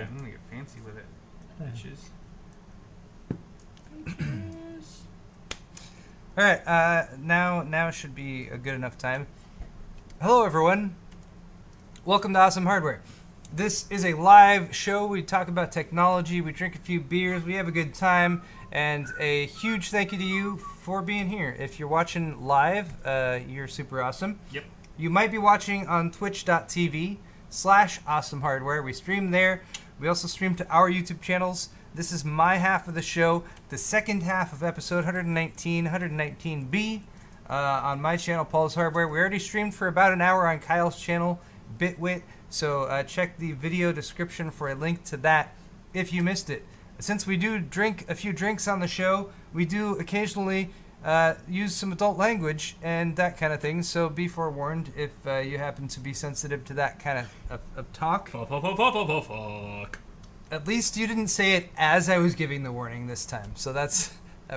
I'm gonna get fancy with it. Bitches. All right, now should be a good enough time. Hello, everyone. Welcome to Awesome Hardware. This is a live show. We talk about technology. We drink a few beers. We have a good time. And a huge thank you to you for being here. If you're watching live, you're super awesome. Yep. You might be watching on twitch.tv/Awesome Hardware. We stream there. We also stream to our YouTube channels. This is my half of the show, the second half of episode 119B on my channel, Paul's Hardware. We already streamed for about an hour on Kyle's channel, Bitwit, so check the video description for a link to that if you missed it. Since we do drink a few drinks on the show, we do occasionally use some adult language and that kind of thing, so be forewarned if you happen to be sensitive to that kind of talk. Fuck. At least you didn't say it as I was giving the warning this time, so that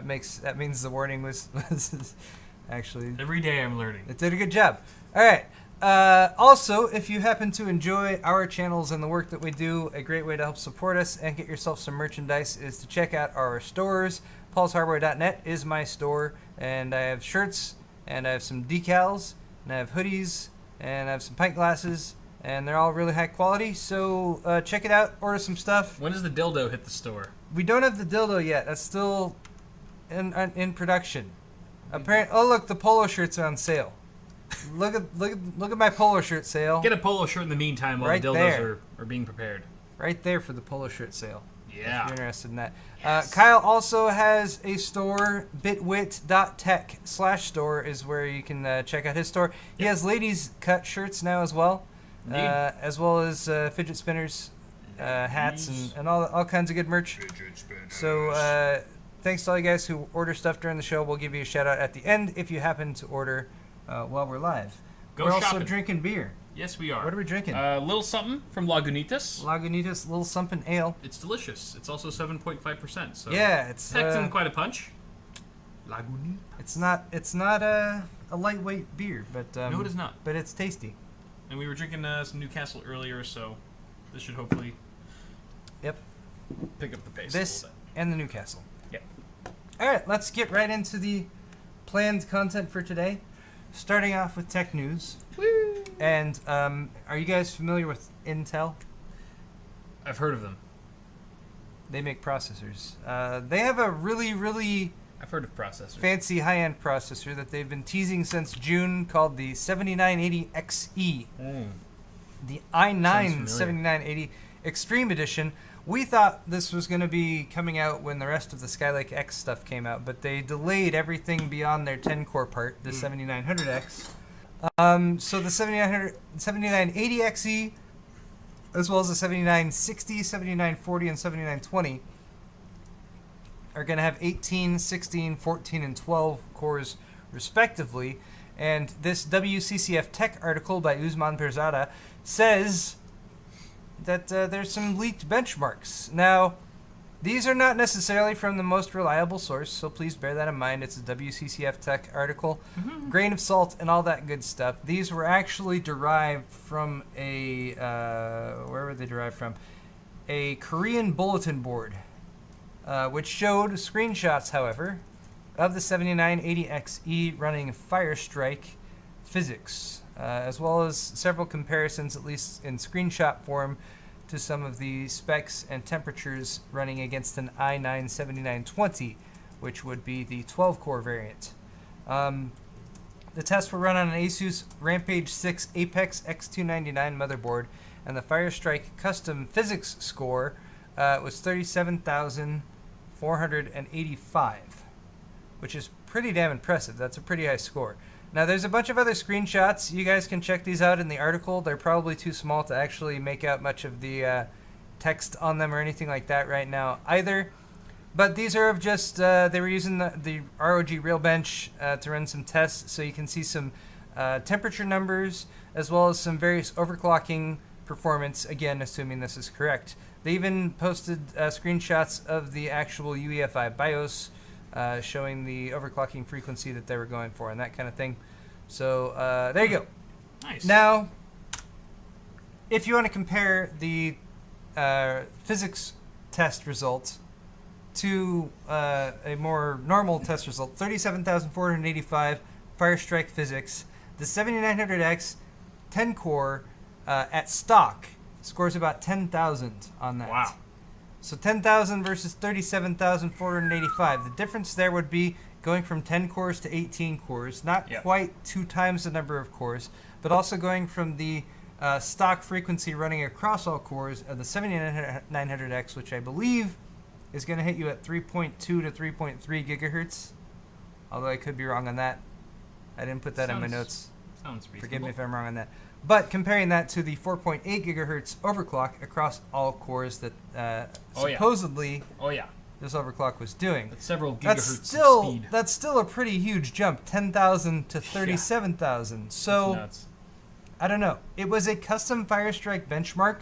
means the warning was actually... Every day I'm learning. It did a good job. All right. Also, if you happen to enjoy our channels and the work that we do, a great way to help support us and get yourself some merchandise is to check out our stores. PaulsHardware.net is my store, and I have shirts, and I have some decals, and I have hoodies, and I have some pint glasses, and they're all really high quality, so check it out, order some stuff. When does the dildo hit the store? We don't have the dildo yet. That's still in production. Apparently, oh look, the polo shirts are on sale. Look at my polo shirt sale. Get a polo shirt in the meantime while Right the dildos there. are being prepared. Right there for the polo shirt sale. Yeah. If you're interested in that. Yes. Kyle also has a store, bitwit.tech/store is where you can check out his store. He has ladies cut shirts now as well. Indeed. As well as fidget spinners, hats, and all kinds of good merch. So thanks to all you guys who order stuff during the show. We'll give you a shout out at the end if you happen to order while we're live. Go we're shopping. also drinking beer. Yes, we are. What are we drinking? Little something from Lagunitas. Lagunitas Little Something Ale. It's delicious. It's also 7.5%. So Yeah, it's packed in quite a punch. Lagunitas. it's not a lightweight beer, but No, it is not. But it's tasty. And we were drinking some Newcastle earlier, so this should hopefully Yep. pick up the pace This a little and the Newcastle. bit. All right, let's get right into the planned content for today. Starting off with tech news. Woo! And are you guys familiar with Intel? I've heard of them. They make processors. They have a really I've heard of processors. fancy high-end processor that they've been teasing since June called the 7980XE. The i9 7980 Extreme Edition. We thought this was going to be coming out when the rest of the Skylake X stuff came out, but they delayed everything beyond their 10-core part, the 7900X. So the 7980XE, as well as the 7960, 7940, and 7920, are going to have 18, 16, 14, and 12 cores respectively. And this WCCF Tech article by Usman Perzada says that there's some leaked benchmarks. Now, these are not necessarily from the most reliable source, so please bear that in mind. It's a WCCF Tech article. Grain of salt and all that good stuff. These were actually derived from a... where were they derived from? A Korean bulletin board, which showed screenshots, however, of the 7980XE running Firestrike physics, as well as several comparisons, at least in screenshot form, to some of the specs and temperatures running against an i9 7920, which would be the 12-core variant. The tests were run on an Asus Rampage 6 Apex X299 motherboard, and the Firestrike custom physics score was 37,485, which is pretty damn impressive. That's a pretty high score. Now, there's a bunch of other screenshots. You guys can check these out in the article. They're probably too small to actually make out much of the text on them or anything like that right now either. But these are of just, they were using the ROG Realbench to run some tests, so you can see some temperature numbers, as well as some various overclocking performance, again, assuming this is correct. They even posted screenshots of the actual UEFI BIOS, showing the overclocking frequency that they were going for and that kind of thing. So there you go. Nice. Now, if you want to compare the physics test result to a more normal test result, 37,485 Firestrike physics. The 7900X 10 core at stock scores about 10,000 on that. Wow. So 10,000 versus 37,485. The difference there would be going from 10 cores to 18 cores. Not Yep. quite 2 times the number of cores, but also going from the stock frequency running across all cores of the 7900X, which I believe is going to hit you at 3.2 to 3.3 gigahertz. Although I could be wrong on that. I didn't put that in my Sounds notes. Sounds reasonable. Forgive me if I'm wrong on that. But comparing that to the 4.8 gigahertz overclock across all cores that Oh, yeah. supposedly Oh yeah, this overclock was doing. that's several gigahertz That's of still speed. that's still a pretty huge jump, 10,000 to 37,000. That's So nuts. I don't know. It was a custom Firestrike benchmark.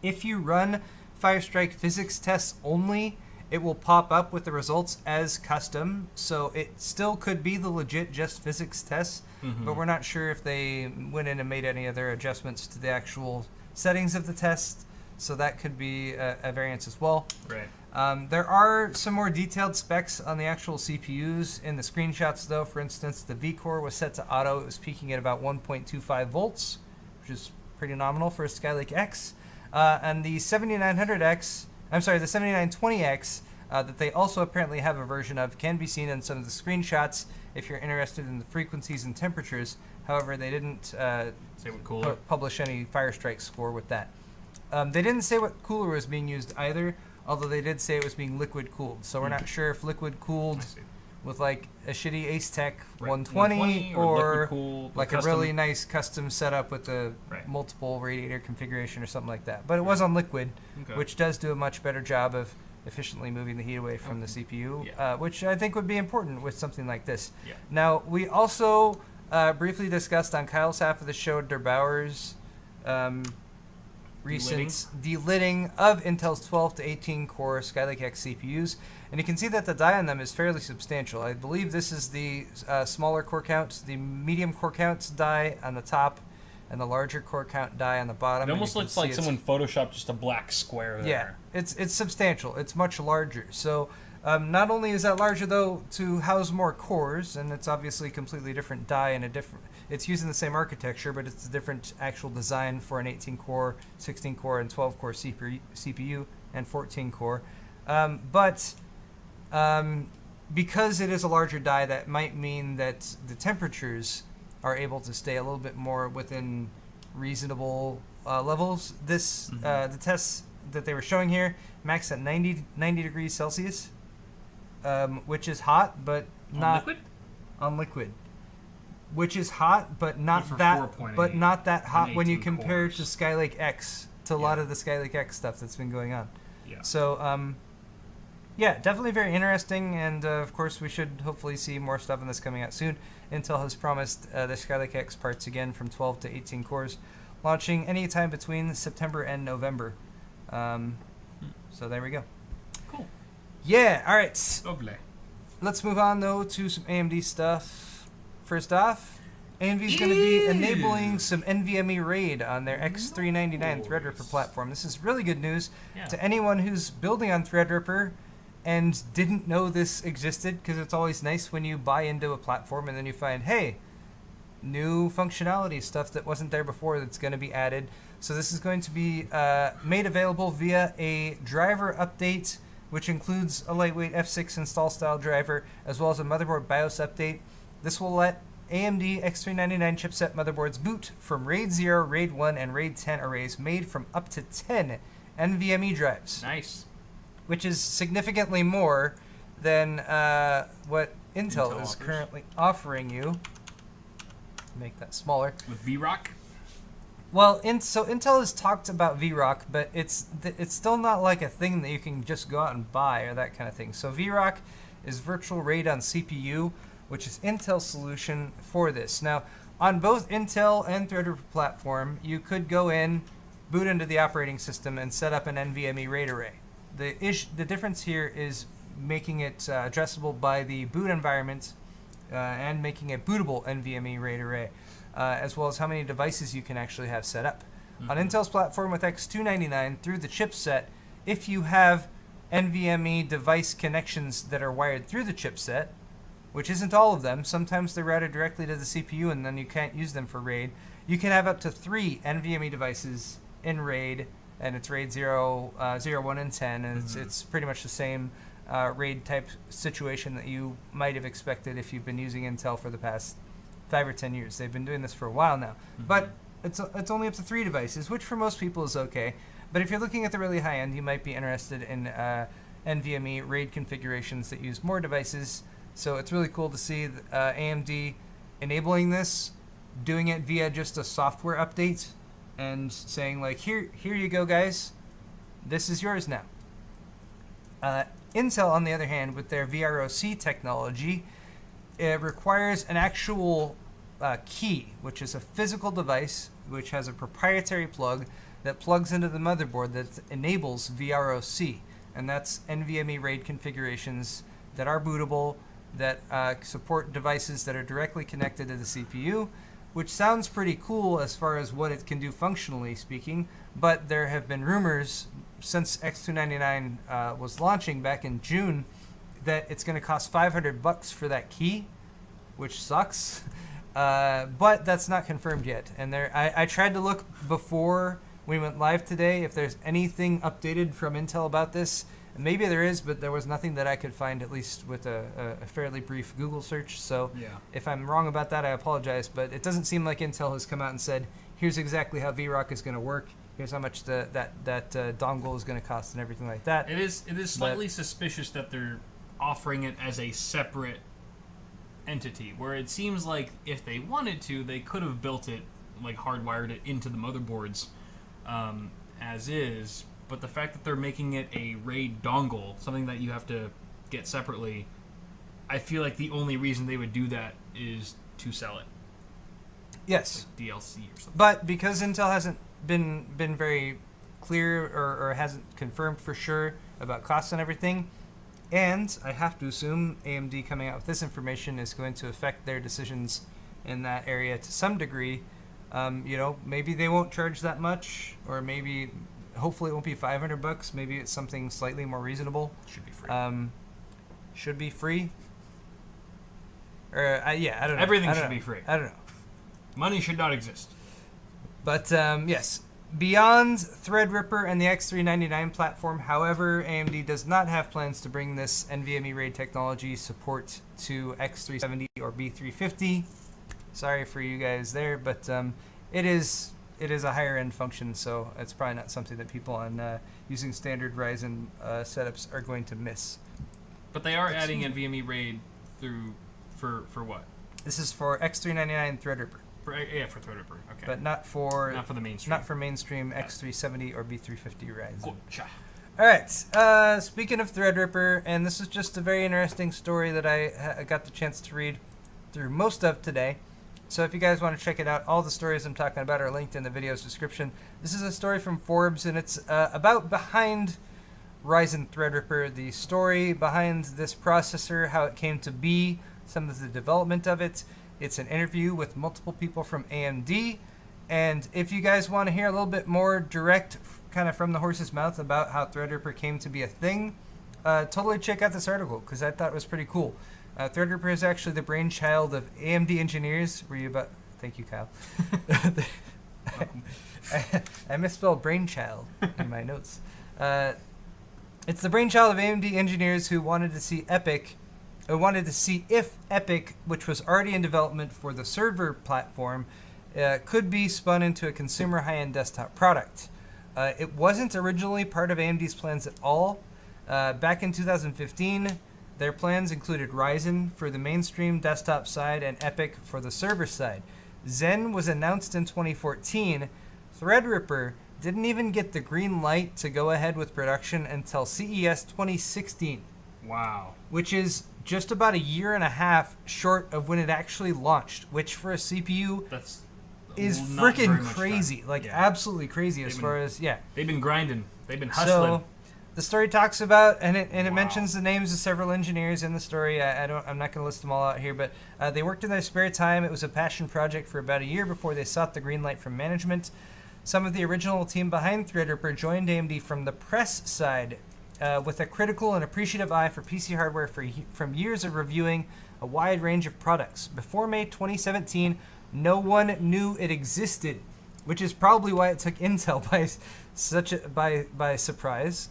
If you run Firestrike physics tests only, it will pop up with the results as custom. So it still could be the legit just physics tests, but we're not sure if they went in and made any other adjustments to the actual settings of the test. So that could be a variance as well. Right. There are some more detailed specs on the actual CPUs in the screenshots, though. For instance, the V-Core was set to auto. It was peaking at about 1.25 volts, which is pretty nominal for a Skylake X. And the 7900X, I'm sorry, the 7920X, that they also apparently have a version of, can be seen in some of the screenshots if you're interested in the frequencies and temperatures. However, they didn't Say what cooler. publish any Firestrike score with that. They didn't say what cooler was being used either, although they did say it was being liquid cooled. So we're not sure if liquid cooled I see. with like a shitty Ace Tech Right, 120 or liquid-cooled, like custom. a really nice custom setup with a Right. multiple radiator configuration or something like that. But it was on liquid, Okay. which does do a much better job of efficiently moving the heat away from the CPU, Yeah. which I think would be important with something like this. Yeah. Now, we also briefly discussed on Kyle's half of the show Der Bauer's recent delitting of Intel's 12 to 18 core Skylake X CPUs, and you can see that the die on them is fairly substantial. I believe this is the smaller core count, the medium core count die on the top, and the larger core count die on the bottom. It and you almost can looks see like it's- someone photoshopped just a black square there. yeah, it's substantial. It's much larger. So not only is that larger though to house more cores, and it's obviously a completely different die and a different. It's using the same architecture, but it's a different actual design for an 18 core, 16 core, and 12 core CPU and 14 core. Because it is a larger die, that might mean that the temperatures are able to stay a little bit more within reasonable levels. The tests that they were showing here max at 90 degrees Celsius, which is hot, but not liquid? on liquid. Which is hot, but not for that, 4.8 but not that hot and when you 18 compare it cores. to Skylake X, to a Yeah. lot of the Skylake X stuff that's been going on. Yeah. So, yeah, definitely very interesting, and of course we should hopefully see more stuff on this coming out soon. Intel has promised the Skylake X parts again from 12 to 18 cores, launching anytime between September and November. So there we go. Cool. Yeah, all right. Lovely. Let's move on, though, to some AMD stuff. First off, AMD is going to be enabling some NVMe RAID on their X399 Threadripper platform. This is really good news Yeah. to anyone who's building on Threadripper and didn't know this existed, because it's always nice when you buy into a platform and then you find, hey, new functionality, stuff that wasn't there before that's going to be added. So this is going to be made available via a driver update, which includes a lightweight F6 install style driver, as well as a motherboard BIOS update. This will let AMD X399 chipset motherboards boot from RAID 0, RAID 1, and RAID 10 arrays made from up to 10 NVMe drives, Nice. which is significantly more than what Intel is offers. currently offering you. Make that smaller. With VRock? Well, so Intel has talked about VRock, but it's still not like a thing that you can just go out and buy or that kind of thing. So VRock is Virtual RAID on CPU, which is Intel's solution for this. Now, on both Intel and Threadripper platform, you could go in, boot into the operating system, and set up an NVMe RAID array. The difference here is making it addressable by the boot environment and making a bootable NVMe RAID array, as well as how many devices you can actually have set up. On Intel's platform with X299 through the chipset, if you have NVMe device connections that are wired through the chipset, which isn't all of them, sometimes they're routed directly to the CPU and then you can't use them for RAID, you can have up to 3 NVMe devices in RAID, and it's RAID 0, 0, 1, and 10, and it's pretty much the same RAID type situation that you might have expected if you've been using Intel for the past 5 or 10 years. They've been doing this for a while now. But it's only up to 3 devices, which for most people is okay. But if you're looking at the really high end, you might be interested in NVMe RAID configurations that use more devices. So it's really cool to see AMD enabling this, doing it via just a software update, and saying like, here you go, guys. This is yours now. Intel, on the other hand, with their VROC technology, it requires an actual key, which is a physical device which has a proprietary plug that plugs into the motherboard that enables VROC, and that's NVMe RAID configurations that are bootable, that support devices that are directly connected to the CPU, which sounds pretty cool as far as what it can do functionally speaking, but there have been rumors since X299 was launching back in June that it's going to cost $500 for that key, which sucks. But that's not confirmed yet. And I tried to look before we went live today if there's anything updated from Intel about this. And maybe there is, but there was nothing that I could find, at least with a fairly brief Google search. So if I'm wrong about that, I apologize. But it doesn't seem like Intel has come out and said, here's exactly how VROC is going to work. Here's how much that dongle is going to cost and everything like that. It is slightly suspicious that they're offering it as a separate entity, where it seems like if they wanted to, they could have built it, like hardwired it into the motherboards as is. But the fact that they're making it a RAID dongle, something that you have to get separately, I feel like the only reason they would do that is to sell it. Yes. Like DLC or something. But because Intel hasn't been very clear or hasn't confirmed for sure about costs and everything, and I have to assume AMD coming out with this information is going to affect their decisions in that area to some degree. Maybe they won't charge that much, or maybe, hopefully it won't be $500. Maybe it's something slightly more reasonable. Should be free. Should be free. I don't know. Everything should be free. I don't know. Money should not exist. But yes, beyond Threadripper and the X399 platform, however, AMD does not have plans to bring this NVMe RAID technology support to X370 or B350. Sorry for you guys there, but it is a higher end function, so it's probably not something that people on using standard Ryzen setups are going to miss. But they are adding NVMe RAID for what? This is for X399 Threadripper. For Threadripper, okay. But not for the mainstream. Not for mainstream X370 or B350 Ryzen. Gotcha. All right. Speaking of Threadripper, and this is just a very interesting story that I got the chance to read through most of today. So if you guys want to check it out, all the stories I'm talking about are linked in the video's description. This is a story from Forbes, and it's about behind Ryzen Threadripper, the story behind this processor, how it came to be, some of the development of it. It's an interview with multiple people from AMD. And if you guys want to hear a little bit more direct, kind of from the horse's mouth about how Threadripper came to be a thing, totally check out this article, because I thought it was pretty cool. Threadripper is actually the brainchild of AMD engineers. Thank you, Kyle. I misspelled brainchild in my notes. It's the brainchild of AMD engineers who wanted to see if EPYC, which was already in development for the server platform, could be spun into a consumer high-end desktop product. It wasn't originally part of AMD's plans at all. Back in 2015, their plans included Ryzen for the mainstream desktop side and EPYC for the server side. Zen was announced in 2014. Threadripper didn't even get the green light to go ahead with production until CES 2016. Wow. Which is just about a year and a half short of when it actually launched, which for a CPU is freaking crazy. Absolutely crazy as far as, They've been grinding. They've been hustling. So the story talks about, and it mentions the names of several engineers in the story. I'm not going to list them all out here, but they worked in their spare time. It was a passion project for about a year before they sought the green light from management. Some of the original team behind Threadripper joined AMD from the press side with a critical and appreciative eye for PC hardware from years of reviewing a wide range of products. Before May 2017, no one knew it existed, which is probably why it took Intel by surprise,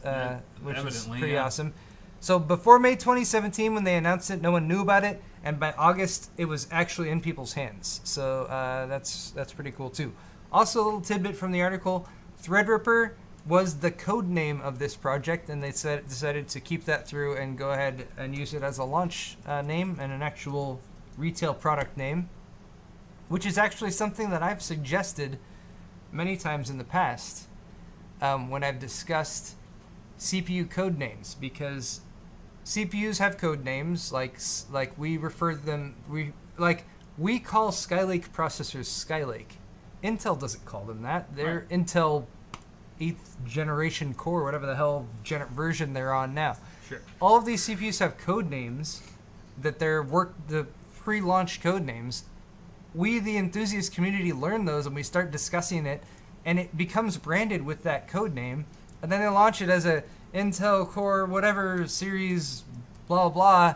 which is Evidently, pretty yeah. awesome. So before May 2017, when they announced it, no one knew about it, and by August, it was actually in people's hands. So that's pretty cool too. Also, a little tidbit from the article: Threadripper was the code name of this project, and they decided to keep that through and go ahead and use it as a launch name and an actual retail product name, which is actually something that I've suggested many times in the past when I've discussed CPU code names, because CPUs have code names like we refer to them, we call Skylake processors Skylake. Intel doesn't call them that. They're Right. Intel 8th generation core, whatever the hell version they're on now. Sure. All of these CPUs have code names that the pre-launch code names. We, the enthusiast community, learn those and we start discussing it, and it becomes branded with that code name, and then they launch it as a Intel Core whatever series blah blah,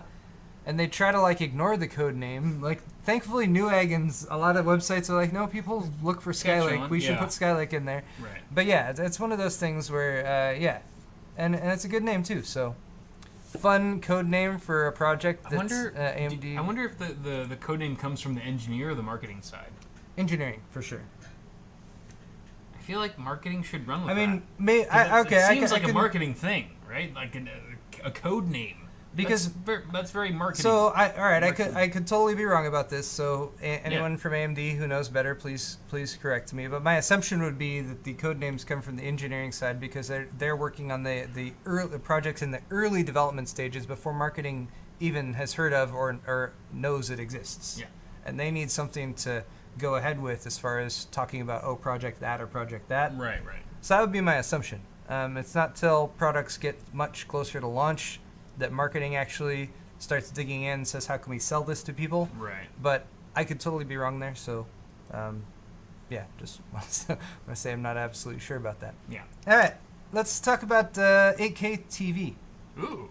and they try to ignore the code name. Thankfully Newegg and a lot of websites are no, people look for Catch Skylake, on, we should yeah. put Skylake in there. Right. But yeah, it's one of those things where and it's a good name too, so fun code name for a project that's AMD I wonder if the code name comes from the engineer or the marketing side. engineering for sure. I feel like marketing should run with I mean, that. okay, It seems like a can- marketing thing, right? Like a code name. Because that's very marketing. so all right, marketing. I could totally be wrong about this. So anyone from AMD who knows better, please correct me. But my assumption would be that the code names come from the engineering side, because they're working on the early projects in the early development stages before marketing even has heard of or knows it exists. Yeah. And they need something to go ahead with as far as talking about project that or project that. Right. So that would be my assumption. It's not till products get much closer to launch that marketing actually starts digging in and says, how can we sell this to people? Right. But I could totally be wrong there. So, yeah, just want to say I'm not absolutely sure about that. Yeah. All right, let's talk about 8K TV. Ooh.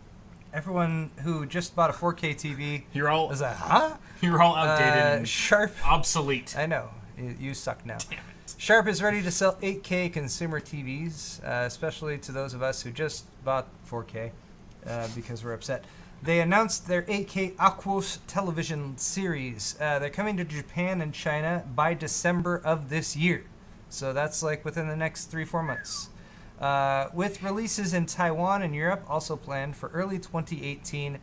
Everyone who just bought a 4K TV You're all was like, huh? outdated and Sharp. obsolete. I know. You suck now. Damn it. Sharp is ready to sell 8K consumer TVs, especially to those of us who just bought 4K because we're upset. They announced their 8K Aquos television series. They're coming to Japan and China by December of this year. So that's within the next 3-4 months. With releases in Taiwan and Europe also planned for early 2018.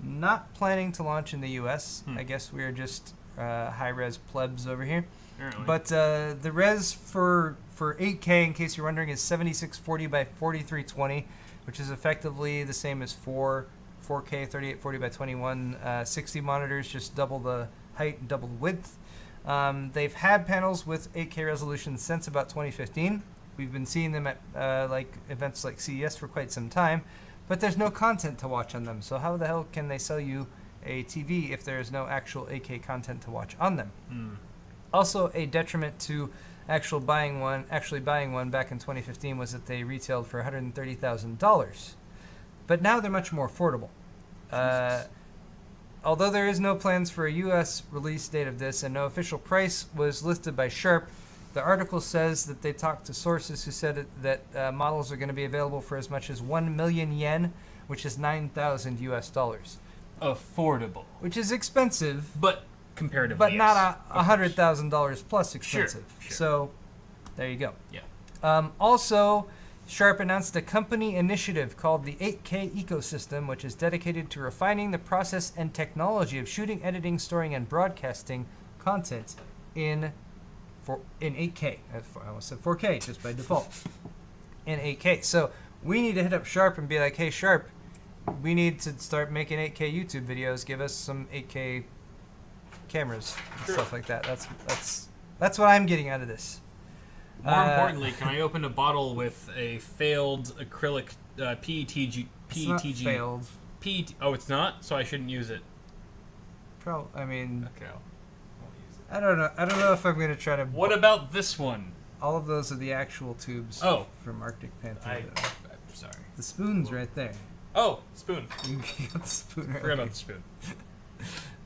Not planning to launch in the US. I guess we're just high-res plebs over here. Apparently. But the res for 8K, in case you're wondering, is 7640 by 4320, which is effectively the same as 4 4K 3840 by 2160 monitors, just double the height, double the width. They've had panels with 8K resolution since about 2015. We've been seeing them at events like CES for quite some time, but there's no content to watch on them. So how the hell can they sell you a TV if there's no actual 8K content to watch on them? Also, a detriment to actually buying one back in 2015 was that they retailed for $130,000. But now they're much more affordable. Although there is no plans for a U.S. release date of this and no official price was listed by Sharp, the article says that they talked to sources who said that models are going to be available for as much as 1 million yen, which is $9,000 US dollars. Affordable. Which is expensive, But comparatively, but yes. not Of course. $100,000 plus expensive. Sure. So, there you go. Yeah. Also, Sharp announced a company initiative called the 8K Ecosystem, which is dedicated to refining the process and technology of shooting, editing, storing, and broadcasting content in 8K. I almost said 4K just by default. In 8K. So we need to hit up Sharp and be like, hey, Sharp, we need to start making 8K YouTube videos. Give us some 8K cameras and stuff like that. That's what I'm getting out of this. More importantly, can I open a bottle with a failed acrylic PETG? It's not failed. Oh, it's not? So I shouldn't use it. I mean, Okay. I don't know. I don't know if I'm gonna try to. What about this one? All of those are the actual tubes Oh. from Arctic Panther. I'm sorry. The spoon's right there. Oh, spoon. You got the spoon right Forgot there. about the spoon.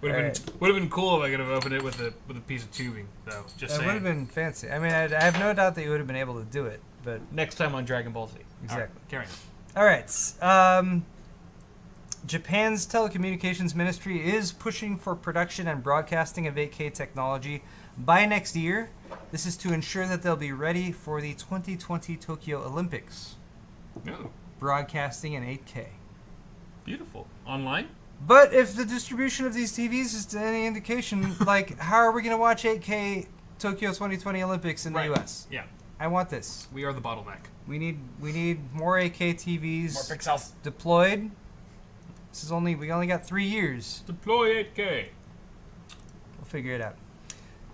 Would have been cool if I could have opened it with a piece of tubing, though. Just It saying. would have been fancy. I mean, I have no doubt that you would have been able to do it, but Next time on Dragon Ball Z. Exactly. Carry on. all right. Japan's telecommunications ministry is pushing for production and broadcasting of 8K technology by next year. This is to ensure that they'll be ready for the 2020 Tokyo Olympics, Oh, broadcasting in 8K. beautiful. Online? But if the distribution of these TVs is to any indication, like, how are we going to watch 8K Tokyo 2020 Olympics in the U.S.? Yeah. I want this. We are the bottleneck. We need more 8K TVs More pixels. deployed. We only got 3 years. Deploy 8K. We'll figure it out.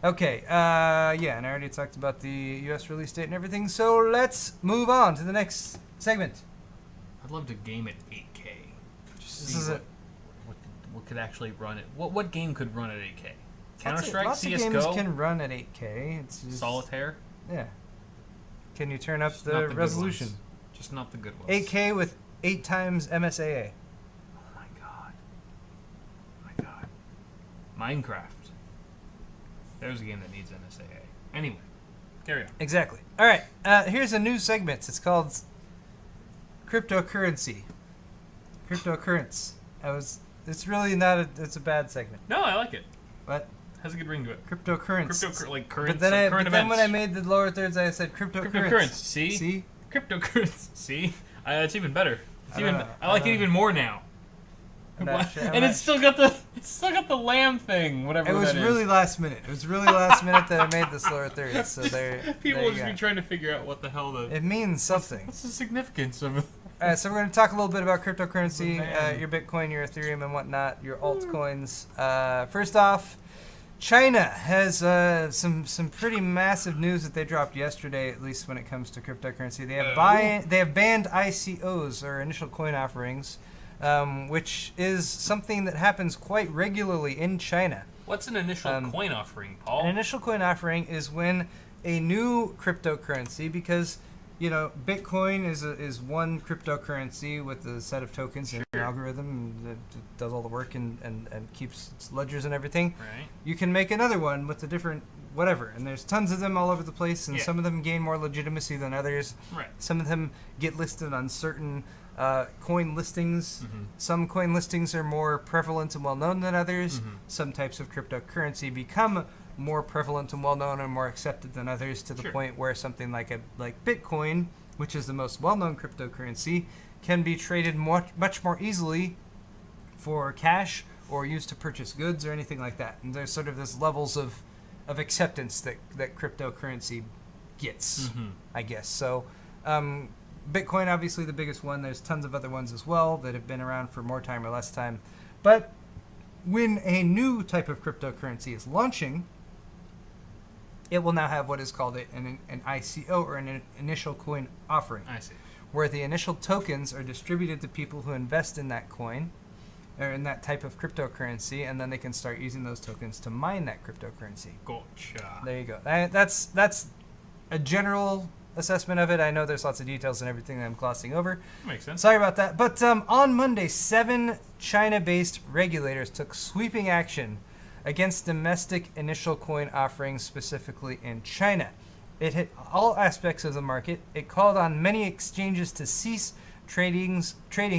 Okay, yeah, and I already talked about the U.S. release date and everything, so let's move on to the next segment. I'd love to game at 8K. Just This see is what could actually run it. What game could run at 8K? Counter Strike, Lots of CS:GO, games can run at 8K. It's just, Solitaire. Yeah. Can you turn up Just not the good resolution? ones. Just not the good ones. 8K with 8 times MSAA. Oh my god. My god. Minecraft. There's a game that needs MSAA. Anyway, carry on. Exactly. All right. Here's a new segment. It's called cryptocurrency. Cryptocurrents. It's really not a. It's a bad segment. No, I like it. But Has a good ring to it. cryptocurrency. Like current. But then, current but then events. when I made the lower thirds, I said cryptocurrency. Cryptocurrency. See? See? Cryptocurrency. See? It's even better. I don't know. I like it even more now. I'm not sure- I'm And not it's still got the lamb thing, whatever It was that is. really last minute. It was really last minute that I made this lower third. So there. People there will you just go. be trying to figure out what the hell It means something. what's the significance of it. All right, so we're going to talk a little bit about cryptocurrency, Man. your Bitcoin, your Ethereum, and whatnot, your altcoins. First off, China has some pretty massive news that they dropped yesterday, at least when it comes to cryptocurrency. They have banned ICOs, or initial coin offerings, which is something that happens quite regularly in China. What's an initial coin offering, Paul? An initial coin offering is when a new cryptocurrency, because Bitcoin is one cryptocurrency with a set of tokens and an algorithm that does all the work and keeps its ledgers and everything. Right. You can make another one with a different whatever, and there's tons of them all over the place, and Yeah. some of them gain more legitimacy than others. Right. Some of them get listed on certain coin listings. Mhm. Some coin listings are more prevalent and well known than others. Mhm. Some types of cryptocurrency become more prevalent and well known and more accepted than others, to the Sure. point where something like Bitcoin, which is the most well known cryptocurrency, can be traded much more easily for cash or used to purchase goods or anything like that. And there's sort of this levels of acceptance that cryptocurrency gets, Mhm. I guess. So Bitcoin, obviously the biggest one. There's tons of other ones as well that have been around for more time or less time. But when a new type of cryptocurrency is launching, it will now have what is called an ICO, or an initial coin offering, I see. where the initial tokens are distributed to people who invest in that coin or in that type of cryptocurrency, and then they can start using those tokens to mine that cryptocurrency. Gotcha. There you go. That's a general assessment of it. I know there's lots of details and everything that I'm glossing over. Makes sense. Sorry about that. But on Monday, 7 China-based regulators took sweeping action against domestic initial coin offerings, specifically in China. It hit all aspects of the market. It called on many exchanges to cease trading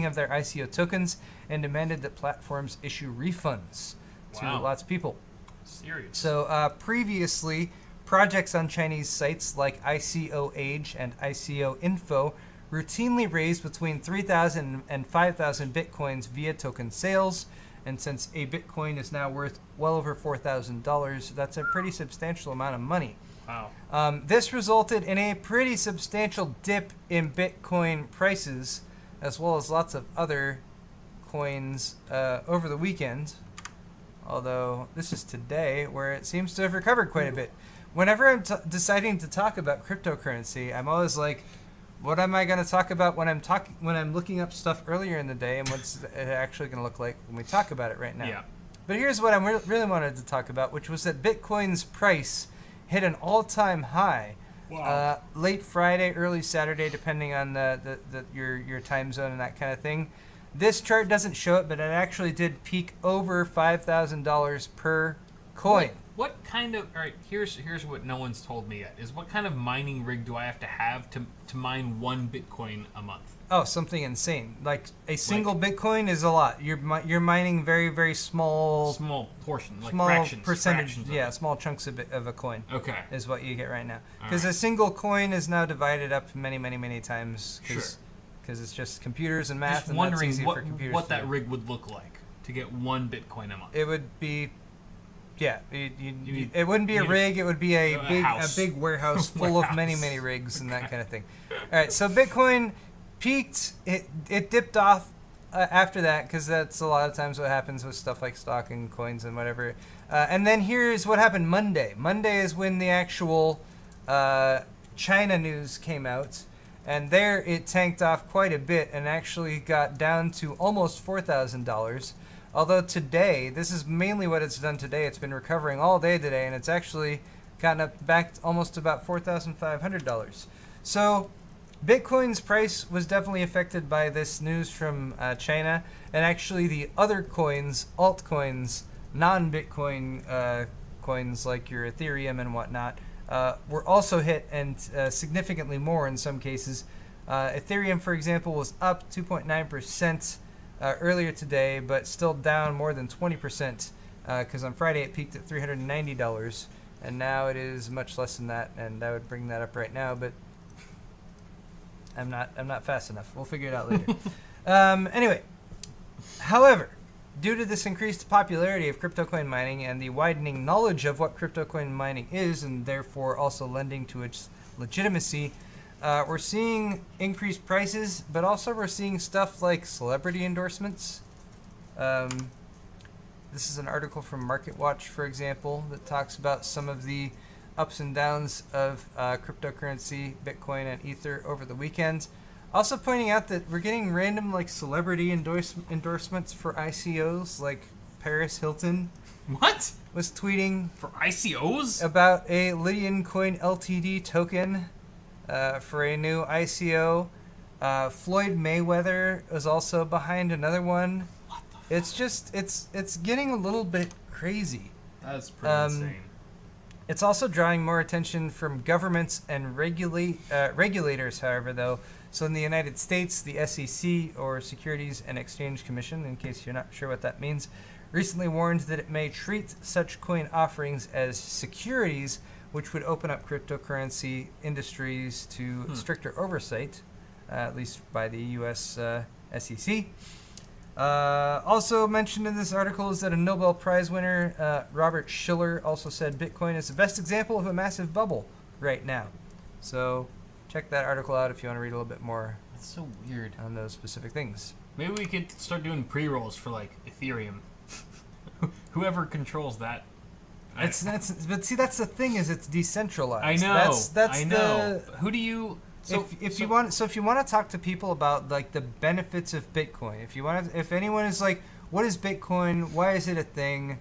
of their ICO tokens and demanded that platforms issue refunds to Wow. lots of people. Serious. So previously, projects on Chinese sites like ICO Age and ICO Info routinely raised between 3,000 and 5,000 bitcoins via token sales. And since a bitcoin is now worth well over $4,000, that's a pretty substantial amount of money. Wow. This resulted in a pretty substantial dip in Bitcoin prices, as well as lots of other coins over the weekend. Although this is today, where it seems to have recovered quite a bit. Whenever I'm deciding to talk about cryptocurrency, I'm always like, what am I going to talk about when I'm looking up stuff earlier in the day, and what's it actually going to look like when we talk about it right now? Yeah. But here's what I really wanted to talk about, which was that Bitcoin's price hit an all-time high Wow. Late Friday, early Saturday, depending on your time zone and that kind of thing. This chart doesn't show it, but it actually did peak over $5,000 per coin. What kind of... All right, here's what no one's told me yet, is what kind of mining rig do I have to mine 1 Bitcoin a month? Oh, something insane. Like, a single Bitcoin is a lot. You're mining very, very small portion, like small fractions. percentage, fractions of yeah, it. small chunks of a coin Okay. is what you get right now. All Because right. a single coin is now divided up many, many, many times. Sure. Because it's just computers and math, Just and wondering that's easy for computers what to that do. rig would look like to get 1 Bitcoin a month. It would be, yeah. need- It wouldn't be a you need rig. It would be a house. big warehouse full of many, Warehouse. many rigs and that kind of thing. All right. So Bitcoin peaked. It dipped off after that, because that's a lot of times what happens with stuff like stock and coins and whatever. And then here's what happened Monday. Monday is when the actual China news came out. And there it tanked off quite a bit and actually got down to almost $4,000. Although today, this is mainly what it's done today. It's been recovering all day today, and it's actually gotten up back almost about $4,500. So Bitcoin's price was definitely affected by this news from China. And actually the other coins, altcoins, non-Bitcoin coins like your Ethereum and whatnot, were also hit, and significantly more in some cases. Ethereum, for example, was up 2.9% earlier today, but still down more than 20%, because on Friday it peaked at $390, and now it is much less than that, and I would bring that up right now, but I'm not fast enough. We'll figure it out later. Anyway, however, due to this increased popularity of crypto coin mining and the widening knowledge of what crypto coin mining is, and therefore also lending to its legitimacy, we're seeing increased prices, but also we're seeing stuff like celebrity endorsements. This is an article from MarketWatch, for example, that talks about some of the ups and downs of cryptocurrency, Bitcoin, and Ether over the weekend. Also pointing out that we're getting random like celebrity endorsements for ICOs, like Paris Hilton What? was tweeting For ICOs? about a Lydian Coin Ltd token for a new ICO. Floyd Mayweather is also behind another one. What the fuck? It's just it's getting a little bit crazy. That's pretty insane. It's also drawing more attention from governments and regulators, however, though. So in the United States, the SEC, or Securities and Exchange Commission, in case you're not sure what that means, recently warned that it may treat such coin offerings as securities, which would open up cryptocurrency industries to stricter oversight, at least by the U.S. SEC. Also mentioned in this article is that a Nobel Prize winner, Robert Shiller, also said Bitcoin is the best example of a massive bubble right now. So check that article out if you want to read a little bit more That's so weird. on those specific things. Maybe we could start doing pre-rolls for like Ethereum. Whoever controls that. But see, that's the thing, is it's decentralized. I know. That's I know. Who do you? So, if you want to talk to people about like the benefits of Bitcoin, if anyone is like, what is Bitcoin? Why is it a thing?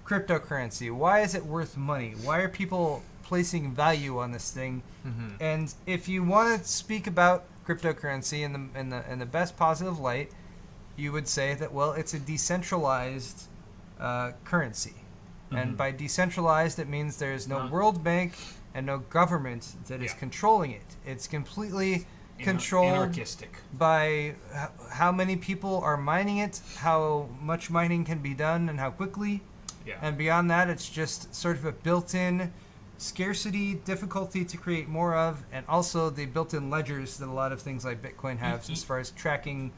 Cryptocurrency. Why is it worth money? Why are people placing value on this thing? Mhm. And if you want to speak about cryptocurrency in the best positive light, you would say that, well, it's a decentralized currency. And Mhm. by decentralized, it means there's no Not- World Bank and no government that is Yeah. controlling it. It's completely controlled Anarchistic. by how many people are mining it, how much mining can be done, and how quickly. Yeah. And beyond that, it's just sort of a built-in scarcity, difficulty to create more of, and also the built-in ledgers that a lot of things like Bitcoin have as far as tracking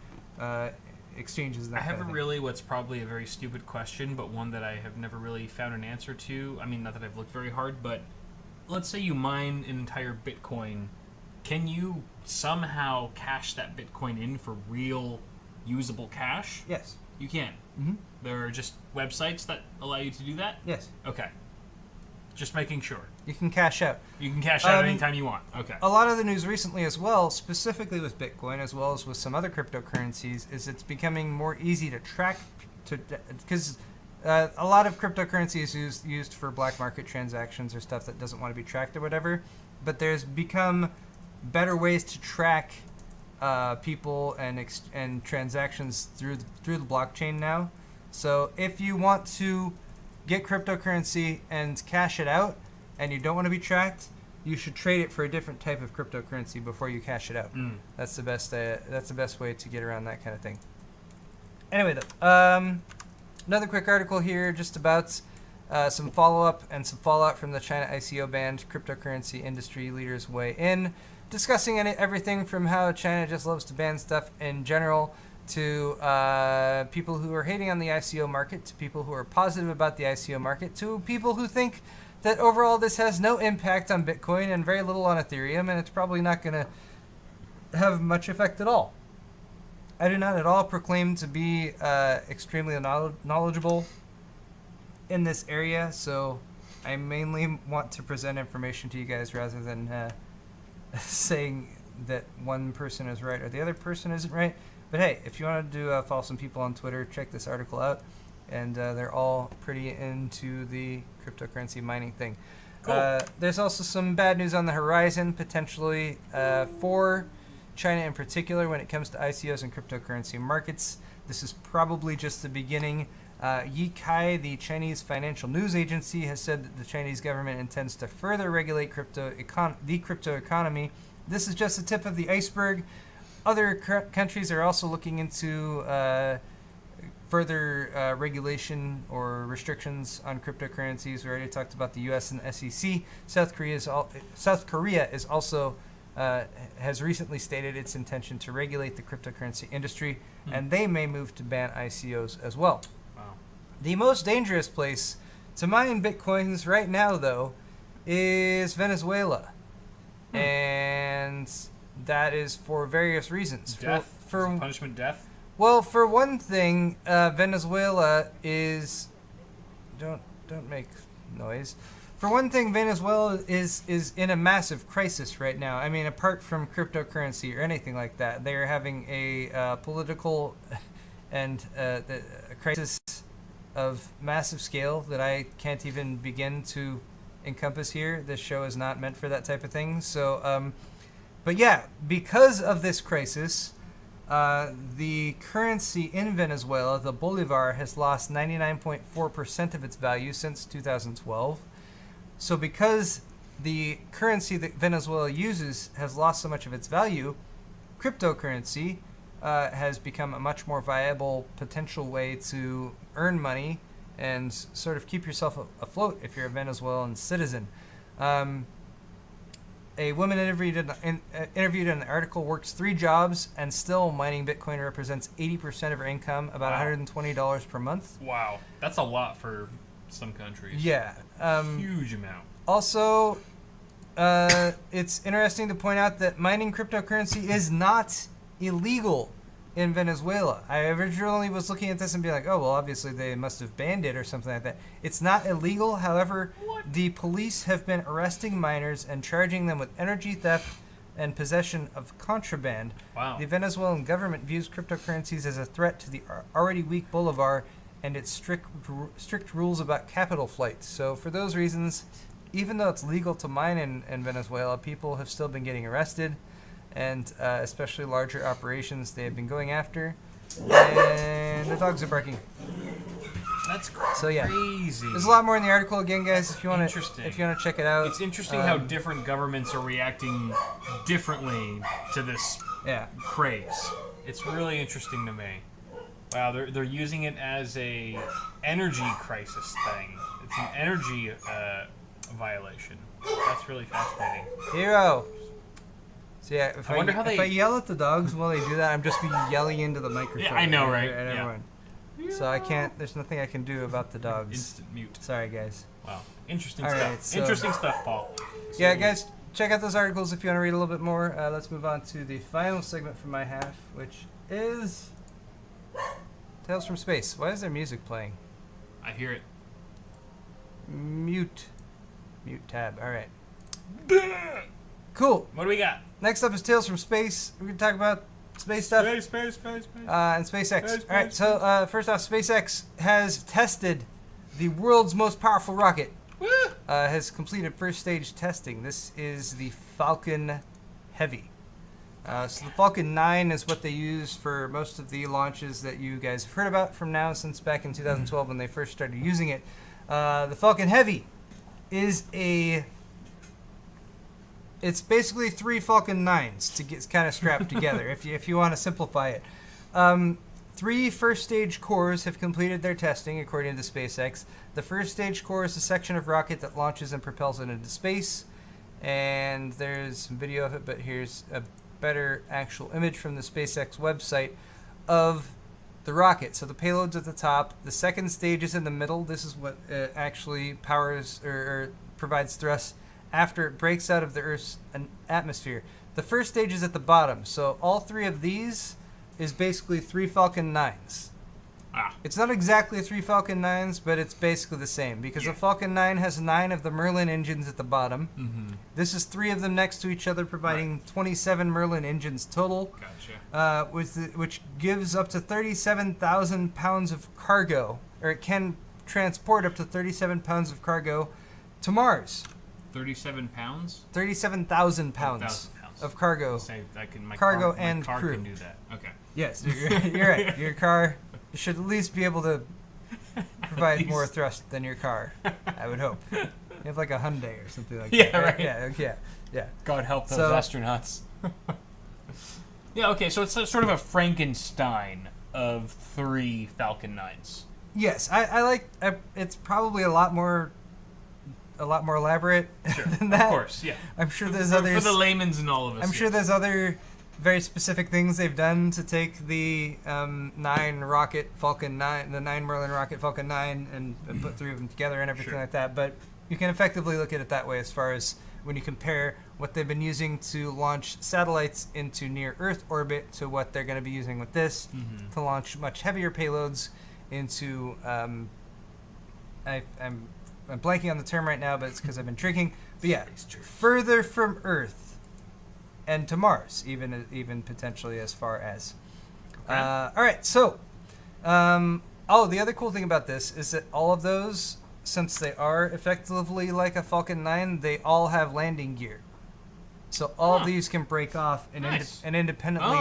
exchanges and that I have kind of thing. really what's probably a very stupid question, but one that I have never really found an answer to. I mean, not that I've looked very hard, but let's say you mine an entire Bitcoin. Can you somehow cash that Bitcoin in for real usable cash? Yes. You can. Mm-hmm. There are just websites that allow you to do that? Yes. Okay. Just making sure. You can cash out. You can cash out Um, anytime you want. Okay. A lot of the news recently as well, specifically with Bitcoin as well as with some other cryptocurrencies, is it's becoming more easy to track, because a lot of cryptocurrency is used for black market transactions or stuff that doesn't want to be tracked or whatever. but there's become better ways to track people and transactions through the blockchain now. So if you want to get cryptocurrency and cash it out, and you don't want to be tracked, you should trade it for a different type of cryptocurrency before you cash it out. That's the best. That's the best way to get around that kind of thing. Anyway, another quick article here, just about some follow-up and some fallout from the China ICO ban. Cryptocurrency industry leaders weigh in, discussing everything from how China just loves to ban stuff in general, to people who are hating on the ICO market, to people who are positive about the ICO market, to people who think that overall this has no impact on Bitcoin and very little on Ethereum, and it's probably not going to have much effect at all. I do not at all proclaim to be extremely knowledgeable in this area, so I mainly want to present information to you guys rather than saying that one person is right or the other person isn't right. But hey, if you want to follow some people on Twitter, check this article out. And they're all pretty into the cryptocurrency mining thing. Cool. There's also some bad news on the horizon, potentially, for China in particular when it comes to ICOs and cryptocurrency markets. This is probably just the beginning. Yikai, the Chinese financial news agency, has said that the Chinese government intends to further regulate the crypto economy. This is just the tip of the iceberg. Other countries are also looking into further regulation or restrictions on cryptocurrencies. We already talked about the U.S. and SEC. South Korea is also has recently stated its intention to regulate the cryptocurrency industry, and they may move to ban ICOs as well. Wow. The most dangerous place to mine bitcoins right now, though, is Venezuela, and that is for various reasons. Death? For Punishment death? Well, for one thing, Venezuela is... Don't make noise. For one thing, Venezuela is in a massive crisis right now. I mean, apart from cryptocurrency or anything like that, they are having a political and a crisis of massive scale that I can't even begin to encompass here. This show is not meant for that type of thing. So, but yeah, because of this crisis... the currency in Venezuela, the bolivar, has lost 99.4% of its value since 2012. So because the currency that Venezuela uses has lost so much of its value, cryptocurrency has become a much more viable potential way to earn money and sort of keep yourself afloat if you're a Venezuelan citizen. A woman interviewed in the article works 3 jobs and still mining Bitcoin represents 80% of her income, about Wow. $120 per month. Wow. That's a lot for some countries. Yeah. Huge amount. Also, it's interesting to point out that mining cryptocurrency is not illegal in Venezuela. I originally was looking at this and being like, oh, well, obviously they must have banned it or something like that. It's not illegal. However, the police have been arresting miners and charging them with energy theft and possession of contraband. Wow. The Venezuelan government views cryptocurrencies as a threat to the already weak bolivar and its strict rules about capital flight. So for those reasons, even though it's legal to mine in Venezuela, people have still been getting arrested, and especially larger operations they have been going after. And the dogs are barking. That's crazy. So yeah, there's a lot more in the article. Again, guys, if you want to check it out. It's interesting how different governments are reacting differently to this craze. It's really interesting to me. Wow, they're using it as a energy crisis thing. It's an energy violation. That's really fascinating. Hero. So yeah, if I wonder how if I yell at the dogs while they do that, I'm just be yelling into the microphone. Yeah, I know, right? At everyone. So I can't. There's nothing I can do about the dogs. Instant mute. Sorry, guys. Wow, interesting All stuff. right, so- Interesting stuff, Paul. Yeah, guys, check out those articles if you want to read a little bit more. Let's move on to the final segment from my half, which is Tales from Space. Why is there music playing? I hear it. Mute tab. All right. Cool. What do we got? Next up is Tales from Space. We're gonna talk about space stuff. Space. And SpaceX. Space, All right. space, So first off, SpaceX has tested the world's most powerful rocket. Woo! has completed first stage testing. This is the Falcon Heavy. So the Falcon 9 is what they use for most of the launches that you guys have heard about from now since back in 2012 when they first started using it. The Falcon Heavy is it's basically 3 Falcon 9s to get kind of strapped together if you want to simplify it. 3 first stage cores have completed their testing according to SpaceX. The first stage core is a section of rocket that launches and propels it into space. And there's some video of it, but here's a better actual image from the SpaceX website of the rocket. So the payload's at the top. The second stage is in the middle. This is what actually powers or provides thrust after it breaks out of the Earth's atmosphere. The first stage is at the bottom. So all 3 of these is basically 3 Falcon 9s. It's not exactly 3 Falcon 9s, but it's basically the same because the Falcon 9 has 9 of the Merlin engines at the bottom. Mm-hmm. This is 3 of them next to each other, providing 27 Merlin engines total. Gotcha. Which gives up to 37,000 pounds of cargo, or it can transport up to 37 pounds of cargo to Mars. 37 pounds? 37,000 pounds of cargo. Say I can, my Cargo car, and my car crew. can do that. Okay. Yes, you're right. Your car should at least be able to provide more thrust than your car, I would hope. You have like a Hyundai or something like that. Yeah, right. Yeah. God help those So- astronauts. Yeah, okay, so it's sort of a Frankenstein of 3 Falcon 9s. Yes, I like. It's probably a lot more elaborate Sure, than that. of course, yeah. I'm sure there's For others. the layman's and all of us. I'm sure there's other very specific things they've done to take the 9 rocket Falcon 9, the 9 Merlin rocket Falcon 9, and put 3 of them together and everything Sure. like that. But you can effectively look at it that way as far as when you compare what they've been using to launch satellites into near Earth orbit to what they're going to be using with this to launch much heavier payloads into. I'm blanking on the term right now, but it's because I've been drinking. But yeah, further from Earth and to Mars, even potentially as far as. All right, so, the other cool thing about this is that all of those, since they are effectively like a Falcon 9, they all have landing gear. So all of these can break off and, Nice. and independently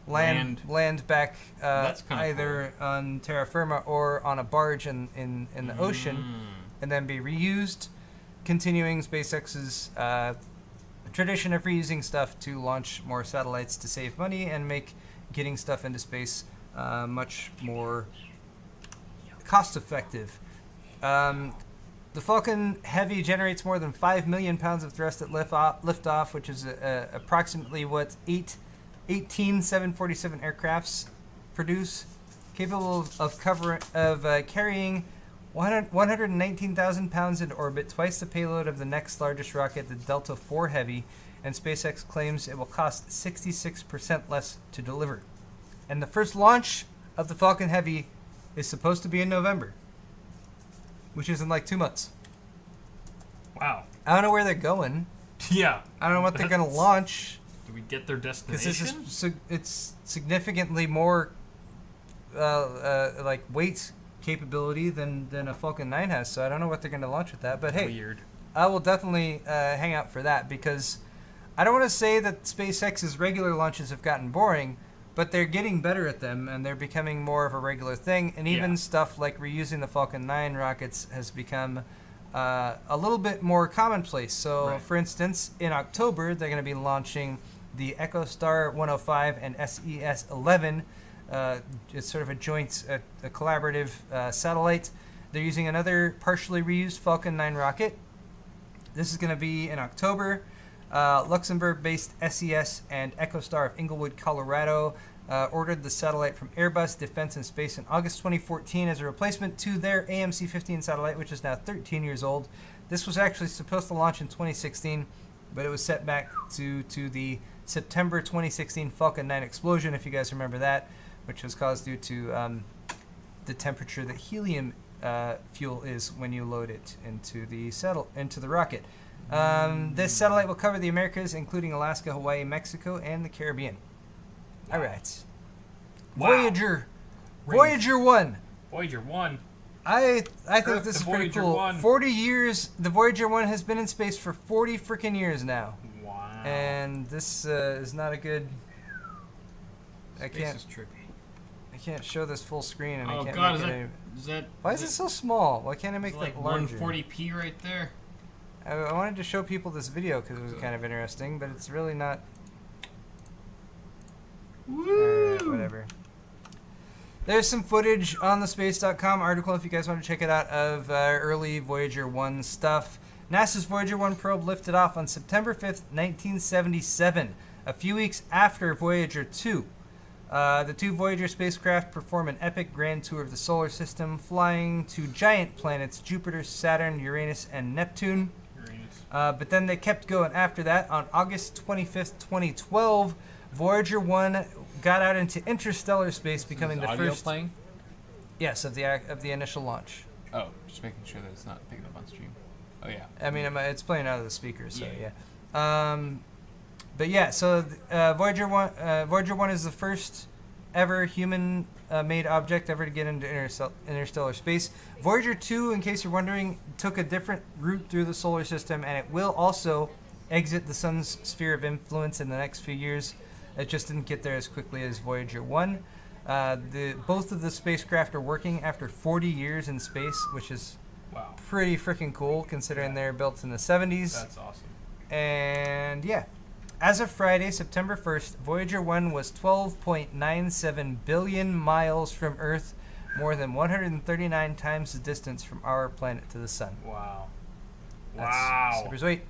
land back That's kinda either on terra firma or on a barge in the ocean, and then be reused, continuing SpaceX's tradition of reusing stuff to launch more satellites to save money and make getting stuff into space much more cost-effective. The Falcon Heavy generates more than 5 million pounds of thrust at liftoff, which is approximately what 18 747 aircrafts produce, capable of carrying 119,000 pounds into orbit, twice the payload of the next largest rocket, the Delta IV Heavy, and SpaceX claims it will cost 66% less to deliver. And the first launch of the Falcon Heavy is supposed to be in November, which is in like 2 months. Wow. I don't know where they're going. Yeah. I don't know what they're going to launch, Do we get their because destination? this is it's significantly more like weight capability than a Falcon 9 has. So I don't know what they're going to launch with that. But hey, Weird. I will definitely hang out for that, because I don't want to say that SpaceX's regular launches have gotten boring, but they're getting better at them, and they're becoming more of a regular thing. And even Yeah. stuff like reusing the Falcon 9 rockets has become a little bit more commonplace. So, Right. for instance, in October, they're going to be launching the EchoStar 105 and SES-11. It's sort of a joint, a collaborative satellite. They're using another partially reused Falcon 9 rocket. This is going to be in October. Luxembourg-based SES and EchoStar of Inglewood, Colorado, ordered the satellite from Airbus Defence and Space in August 2014 as a replacement to their AMC-15 satellite, which is now 13 years old. This was actually supposed to launch in 2016, but it was set back to the September 2016 Falcon 9 explosion, if you guys remember that, which was caused due to the temperature that helium fuel is when you load it into the rocket. This satellite will cover the Americas, including Alaska, Hawaii, Mexico, and the Caribbean. All right. Wow. Voyager 1. Voyager 1. I think Earth this to is pretty Voyager cool. 1. 40 years. The Voyager 1 has been in space for 40 freaking years now. Wow. And this is not a good... I Space can't is trippy. I can't show this full screen and I Oh can't god, make is it that, any... is that... Why is it so small? Why can't I make it's like that larger? 140p right there? I wanted to show people this video because it was kind of interesting, but it's really not... Woo! Whatever. There's some footage on the space.com article if you guys want to check it out of early Voyager 1 stuff. NASA's Voyager 1 probe lifted off on September 5th, 1977, a few weeks after Voyager 2. The two Voyager spacecraft perform an epic grand tour of the solar system, flying to giant planets Jupiter, Saturn, Uranus, and Neptune. But then they kept going after that. On August 25th, 2012, Voyager 1 got out into interstellar space, becoming the audio first... playing? Yes, of the initial launch. Oh, just making sure that it's not picking up on stream. Oh yeah. I mean, it's playing out of the speakers, so Yeah. yeah. But yeah, so Voyager 1 is the first ever human made object ever to get into interstellar space. Voyager 2, in case you're wondering, took a different route through the solar system, and it will also exit the sun's sphere of influence in the next few years. It just didn't get there as quickly as Voyager 1. Both of the spacecraft are working after 40 years in space, which is Wow. pretty freaking cool considering they're built in the 70s. That's awesome. And yeah, as of Friday, September 1st, Voyager 1 was 12.97 billion miles from Earth, more than 139 times the distance from our planet to the sun. Wow. That's Wow. super sweet.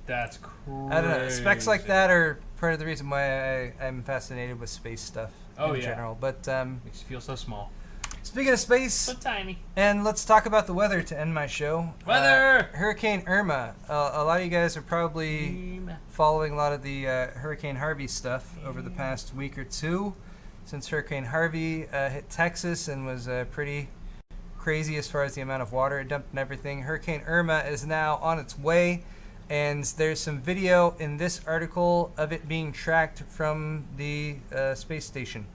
That's crazy. I don't know. Specs like that are part of the reason why I'm fascinated with space stuff Oh, in yeah. general. But Makes you feel so small. speaking of space, So tiny. and let's talk about the weather to end my show. Weather! Hurricane Irma. A lot of you guys are probably following a lot of the Hurricane Harvey stuff over the past week or two, since Hurricane Harvey hit Texas and was pretty crazy as far as the amount of water it dumped and everything. Hurricane Irma is now on its way, and there's some video in this article of it being tracked from the space station.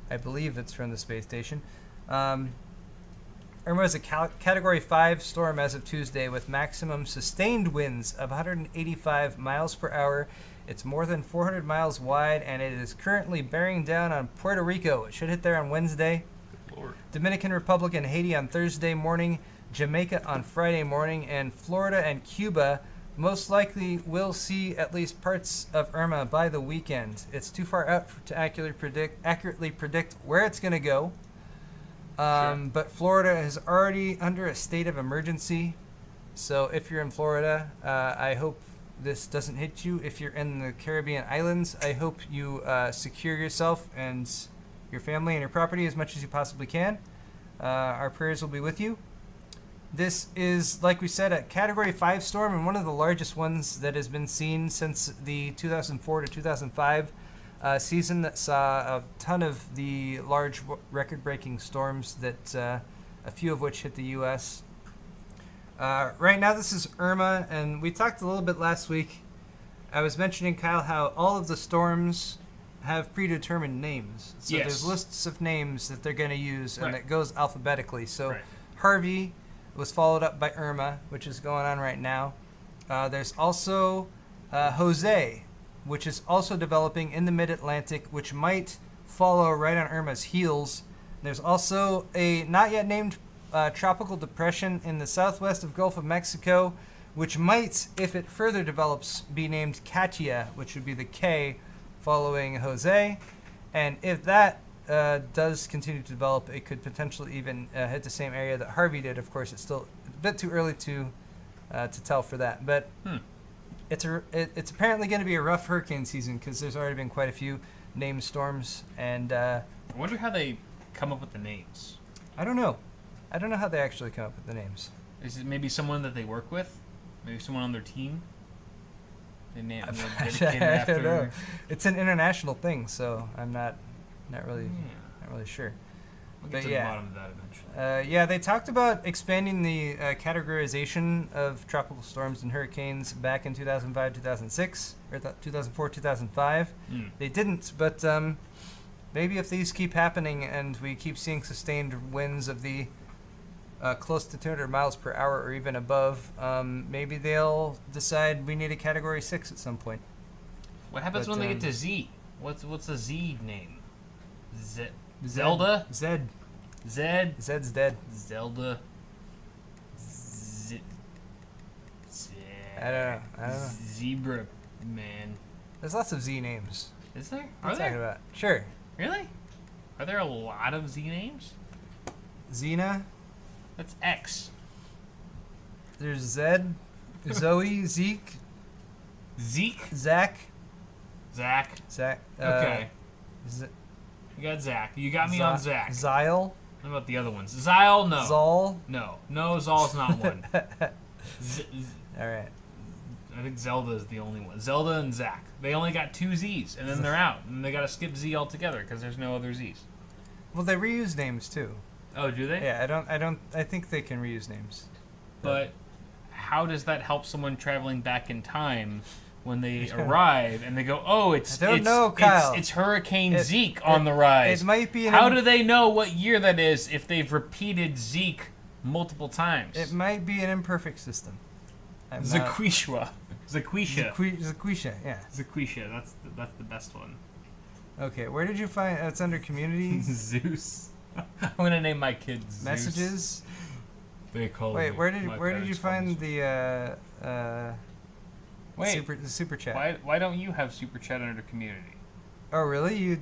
I believe it's from the space station. Irma is a Category 5 storm as of Tuesday with maximum sustained winds of 185 miles per hour. It's more than 400 miles wide, and it is currently bearing down on Puerto Rico. It should hit there on Wednesday. Lord. Dominican Republic and Haiti on Thursday morning, Jamaica on Friday morning, and Florida and Cuba most likely will see at least parts of Irma by the weekend. It's too far out to accurately predict where it's going to go. But Florida is already under a state of emergency. So if you're in Florida, I hope this doesn't hit you. If you're in the Caribbean islands, I hope you secure yourself and your family and your property as much as you possibly can. Our prayers will be with you. This is, like we said, a Category 5 storm and one of the largest ones that has been seen since the 2004 to 2005 season that saw a ton of the large record-breaking storms that a few of which hit the U.S. Right now, this is Irma, and we talked a little bit last week. I was mentioning, Kyle, how all of the storms have predetermined names. So Yes. there's lists of names that they're going to use, and Right. it goes alphabetically. So Right. Harvey was followed up by Irma, which is going on right now. There's also Jose, which is also developing in the mid-Atlantic, which might follow right on Irma's heels. There's also a not yet named tropical depression in the southwest of Gulf of Mexico, which might, if it further develops, be named Katia, which would be the K following Jose. And if that does continue to develop, it could potentially even hit the same area that Harvey did. Of course, it's still a bit too early to tell for that. But it's apparently going to be a rough hurricane season because there's already been quite a few named storms. And I wonder how they come up with the names. I don't know. I don't know how they actually come up with the names. Is it maybe someone that they work with? Maybe someone on their team? They name I dedicated after. don't know. It's an international thing, so I'm not really Yeah. not really sure. We'll But get to yeah. the bottom of that eventually. Yeah, they talked about expanding the categorization of tropical storms and hurricanes back in 2005, 2006, or 2004, 2005. They didn't, but maybe if these keep happening and we keep seeing sustained winds of the close to 200 miles per hour or even above, maybe they'll decide we need a Category 6 at some point. What happens But, when they get to Z? What's a Z name? Zed. Zelda? Zed. Zed? Zed's dead. Zelda? I don't know. Zebra man. There's lots of Z names. Is there? What are Are you talking there? about? Sure. Really? Are there a lot of Z names? Xena. That's X. There's Zed. Zoe. Zeke. Zeke? Zach. Zach. Zach. Okay. Z- You got Zach. You got me on Zach. Zyle. What about the other ones? Zyle? No. Zol. No. No, Zol's not one. All right. I think Zelda is the only one. Zelda and Zach. They only got 2 Z's, and then they're out. And they got to skip Z altogether because there's no other Z's. Well, they reuse names too. Oh, do they? Yeah, I think they can reuse names. But how does that help someone traveling back in time when they arrive and they go, "Oh, it's I don't know, Kyle. It's Hurricane It- Zeke on the rise." It might be. How do they know what year that is if they've repeated Zeke multiple times? It might be an imperfect system. Zaquisha. Zaquisha. Zaquisha. Yeah. Zaquisha. That's the best one. Okay. Where did you find? It's under community Zeus. I'm gonna name my kid Zeus. messages. They call Wait. me. Where did My you parents call find me Wait. the super chat? Why don't you have super chat under community? Oh really? You?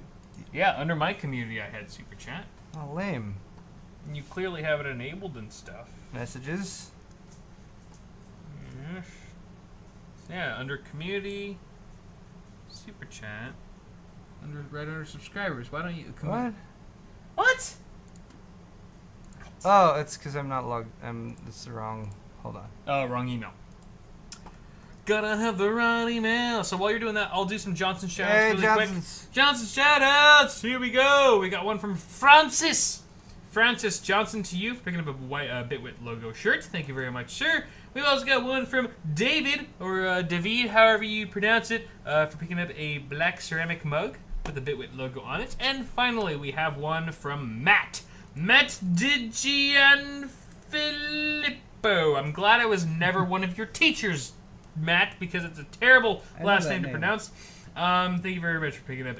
Yeah, under my community I had super chat. Oh lame. You clearly have it enabled and stuff. Messages. Yes. Yeah, under community, super chat, right under subscribers. Why don't you? What? What? Oh, it's because I'm not logged. It's the wrong. Hold on. Oh, wrong email. Gotta have the right email. So while you're doing that, I'll do some Johnson shoutouts Hey, really Johnson's. quick. Johnson shoutouts. Here we go. We got one from Francis. Francis Johnson, to you for picking up a white Bitwit logo shirt. Thank you very much, sir. We've also got one from David, or David, however you pronounce it, for picking up a black ceramic mug with the Bitwit logo on it. And finally, we have one from Matt. Matt DiGianfilippo. I'm glad I was never one of your teachers, Matt, because it's a terrible I know last that name to name. pronounce. Thank you very much for picking up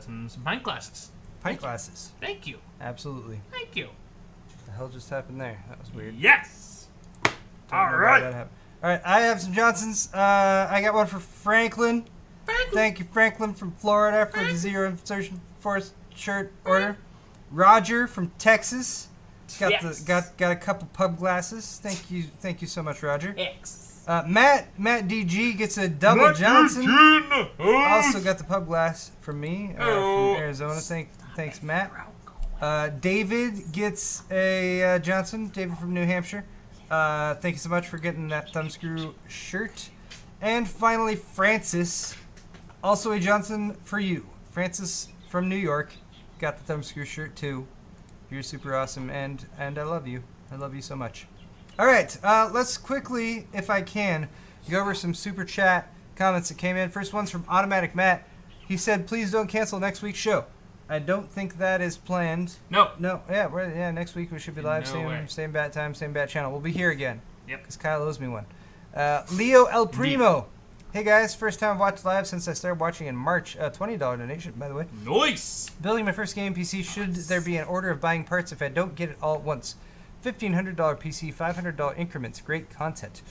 some pint glasses. Pint glasses. Thank you. Absolutely. Thank you. What the hell just happened there? That was weird. Yes. Don't All know why right. that happened. All right. I have some Johnsons. I got one for Franklin. Thank you, Franklin from Florida, for the Zero Insertion Force shirt order. Roger from Texas. Yes. Got a couple pub glasses. Thank you so much, Roger. X. Matt DG gets a double Johnson. Also got the pub glass from me from Arizona. Thanks, Matt. David gets a Johnson. David from New Hampshire. Thank you so much for getting that thumbscrew shirt. And finally, Francis, also a Johnson for you. Francis from New York got the thumbscrew shirt too. You're super awesome, and I love you. I love you so much. All right, let's quickly, if I can, go over some super chat comments that came in. First one's from Automatic Matt. He said, "Please don't cancel next week's show." I don't think that is planned. No. No, yeah, next week we should be live, No way. same bat time, same bat channel. We'll be here again. Yep. Because Kyle owes me one. Leo El Primo. Hey guys, first time I've watched live since I started watching in March. $20 donation, by the way. Nice. Building my first game PC, should there be an order of buying parts if I don't get it all at once? $1,500 PC, $500 increments. Great content.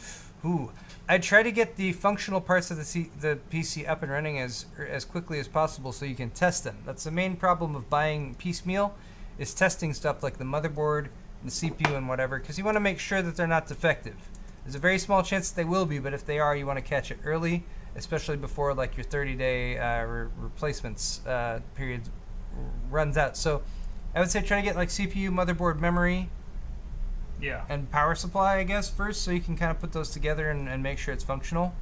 Ooh. I try to get the functional parts of the PC up and running as quickly as possible so you can test them. That's the main problem of buying piecemeal, is testing stuff like the motherboard and the CPU and whatever, because you want to make sure that they're not defective. There's a very small chance that they will be, but if they are, you want to catch it early, especially before like your 30-day replacements period runs out. So I would say try to get like CPU, motherboard, memory, Yeah. and power supply, I guess, first, so you can kind of put those together and make sure it's functional.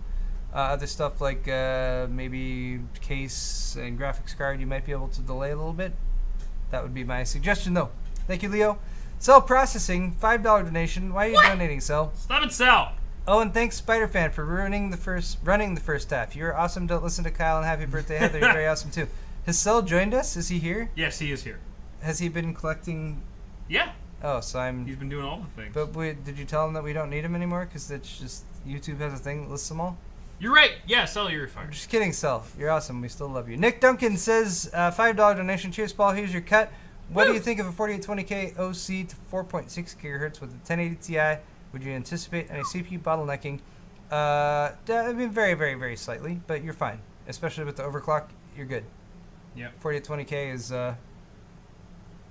Other stuff like maybe case and graphics card, you might be able to delay a little bit. That would be my suggestion, though. Thank you, Leo. Cell Processing, $5 donation. Why are you donating, Cell? Stop it, Sal. Oh, and thanks, Spider-Fan, for running the first half. You're awesome. Don't listen to Kyle, and happy birthday, Heather. You're very awesome, too. Has Cell joined us? Is he here? Yes, he is here. Has he been collecting? Yeah. Oh, so I'm. He's been doing all the things. But did you tell him that we don't need him anymore? Because it's just YouTube has a thing that lists them all. You're right. Yeah, Sully, you're fine. Just kidding, Sel. You're awesome. We still love you. Nick Duncan says $5 donation. Cheers, Paul. Here's your cut. What do you think of a 4820K OC to 4.6 gigahertz with a 1080 Ti? Would you anticipate any CPU bottlenecking? I mean, very, very, very slightly, but you're fine. Especially with the overclock, you're good. Yep. 4820K is, yeah,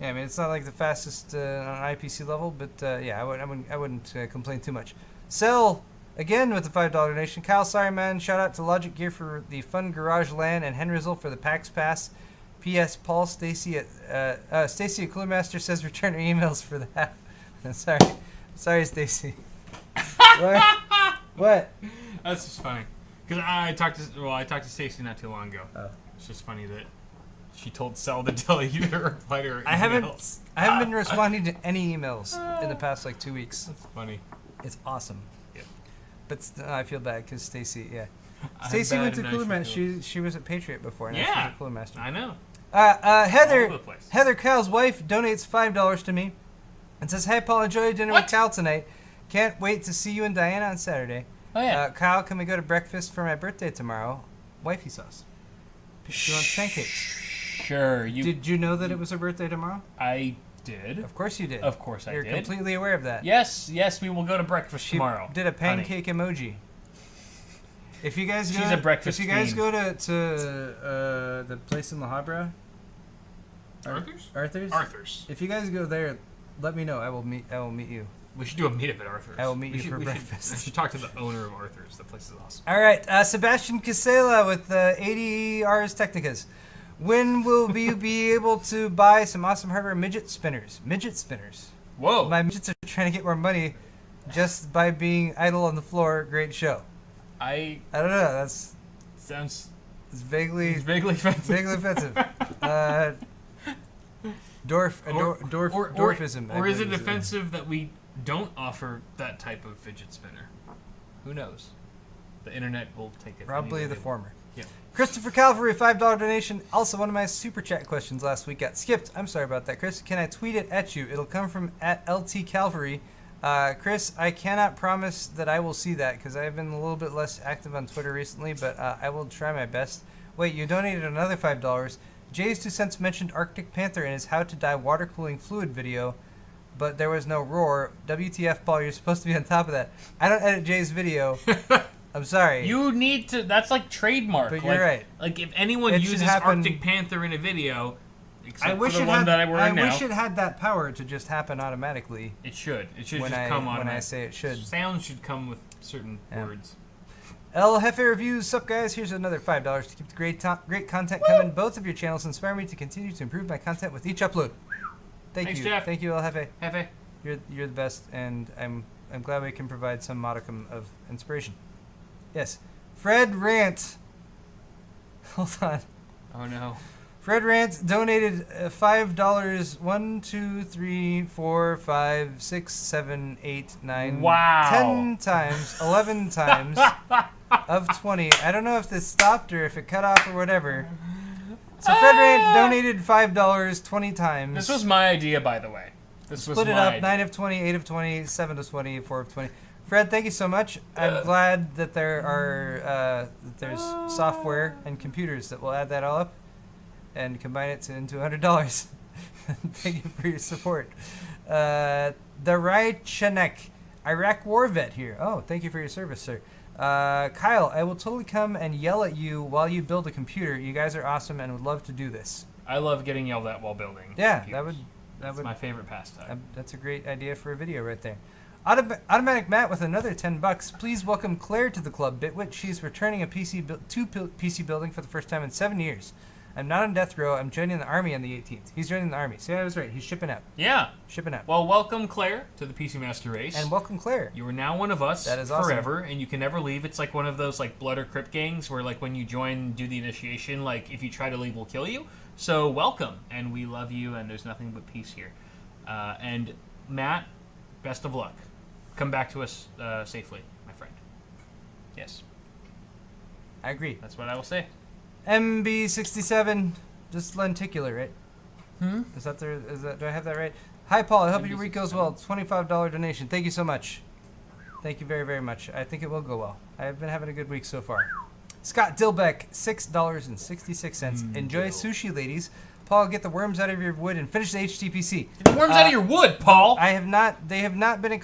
I mean, it's not like the fastest on an IPC level, but yeah, I wouldn't complain too much. Sell again with the $5 donation. Kyle, sorry man. Shout out to Logic Gear for the fun garage LAN and Henrizel for the PAX Pass. P.S. Paul Stacy at Cooler Master says return her emails for that. sorry, Stacy. What? That's just funny. Because I talked to Stacy not too long ago. Oh. It's just funny that she told Sel to tell you to reply to her emails. I haven't been responding to any emails in the past like 2 weeks. That's funny. It's awesome. Yeah. But I feel bad because Stacy, yeah. I have Stacy bad went to and Cooler nice Master. feelings. She was at Patriot before. Now Yeah. she's at Cooler Master. I know. All Heather, over the place. Heather, Kyle's wife, donates $5 to me and says, "Hey, Paul, enjoy dinner What? with Kyle tonight. Can't wait to see you and Diana on Saturday. Oh yeah. Kyle, can we go to breakfast for my birthday tomorrow? Wifey sauce. She wants pancakes. Sure. Did you know that it was her birthday tomorrow? I did. Of course you did. Of course I You're did. completely aware of that. Yes. We will go to breakfast She tomorrow. did a honey. pancake emoji. If you guys go, She's a breakfast If you guys fiend. go to the place in La Habra, Arthur's? Arthur's. If you guys go there, let me know. I will meet you. We should do a meetup at Arthur's. I will meet We you should- for we should- breakfast. I should talk to the owner of Arthur's. That place is awesome. All right, Sebastian Casella with 80 Ars Technicas. When will we be able to buy some awesome hardware midget spinners? Midget spinners. Whoa. My midgets are trying to get more money just by being idle on the floor. Great show. I don't know. That's Sounds it's vaguely offensive. vaguely offensive. Dwarfism. I Or is believe it offensive that we don't offer that type of fidget spinner? Who knows? The internet will take it. Probably any way the they former. Yeah. Christopher Calvary, $5 donation. Also, one of my super chat questions last week got skipped. I'm sorry about that, Chris. Can I tweet it at you? It'll come from at LT Calvary. Chris, I cannot promise that I will see that because I've been a little bit less active on Twitter recently, but I will try my best. Wait, you donated another $5. Jay's 2 cents mentioned Arctic Panther in his How to Dye Water Cooling Fluid video, but there was no roar. WTF, Paul, you're supposed to be on top of that. I don't edit Jay's video. I'm sorry. You need to. That's like trademark. But like, you're right. Like if anyone It should uses happen- Arctic Panther in a video, except I wish for the it one had, that we're I in now, wish it had that power to just happen automatically it should. It should when just I come on. when I say it should. Sounds should come with certain Yeah. words. El Jefe Reviews, sup guys? Here's another $5 to keep the great content coming. Both of your channels inspire me to continue to improve my content with each upload. Thanks, you, Jeff. thank you, El Jefe. Hefe. You're the best, and I'm glad we can provide some modicum of inspiration. Yes, Fred Rant. Hold on. Oh no. Fred Rant donated $5. 1, 2, 3, 4, 5, 6, 7, 8, 9, Wow. 10 times, 11 times of 20. I don't know if this stopped or if it cut off or whatever. So Fred Rant donated $5 20 times. This was my idea, by the way. This was Split it my up: idea. 9 of 20, 8 of 20, 7 of 20, 4 of 20. Fred, thank you so much. I'm glad that there's software and computers that will add that all up and combine it into $100. Thank you for your support. The Rai Chanek, Iraq war vet here. Oh, thank you for your service, sir. Kyle, I will totally come and yell at you while you build a computer. You guys are awesome and would love to do this. I love getting yelled at while building. Yeah, computers. that That's would my favorite pastime. that's a great idea for a video right there. Automatic Matt with another $10. Please welcome Claire to the club. Bitwit, she's returning a PC building for the first time in 7 years. I'm not on death row. I'm joining the army on the 18th. He's joining the army. See, I was right. He's shipping out. Yeah. Shipping out. Well, welcome Claire to the PC Master Race. And welcome Claire. You are now one of us That is awesome. forever, and you can never leave. It's like one of those like Blood or Crypt gangs where like when you join, do the initiation, like if you try to leave, we'll kill you. So welcome, and we love you, and there's nothing but peace here. And Matt, best of luck. Come back to us safely, my friend. Yes, I agree. that's what I will say. MB67, just lenticular, right? Hmm? Is that do I have that right? Hi, Paul. I hope your NBC week goes well. $25 donation. Thank you so much. Thank you very, very much. I think it will go well. I have been having a good week so far. Scott Dilbeck, $6.66. Enjoy sushi, ladies. Paul, get the worms out of your wood and finish the HTPC. Get the worms out of your wood, Paul. I have not. They have not been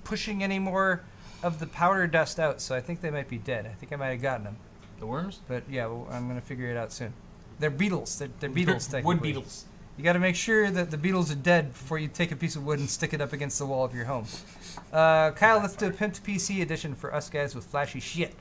pushing any more of the powder dust out, so I think they might be dead. I think I might have gotten them. The worms? But yeah, well, I'm gonna figure it out soon. They're beetles. They're beetles. Technically. Wood beetles. You got to make sure that the beetles are dead before you take a piece of wood and stick it up against the wall of your home. Kyle, let's do a pimped PC edition for us guys with flashy shit.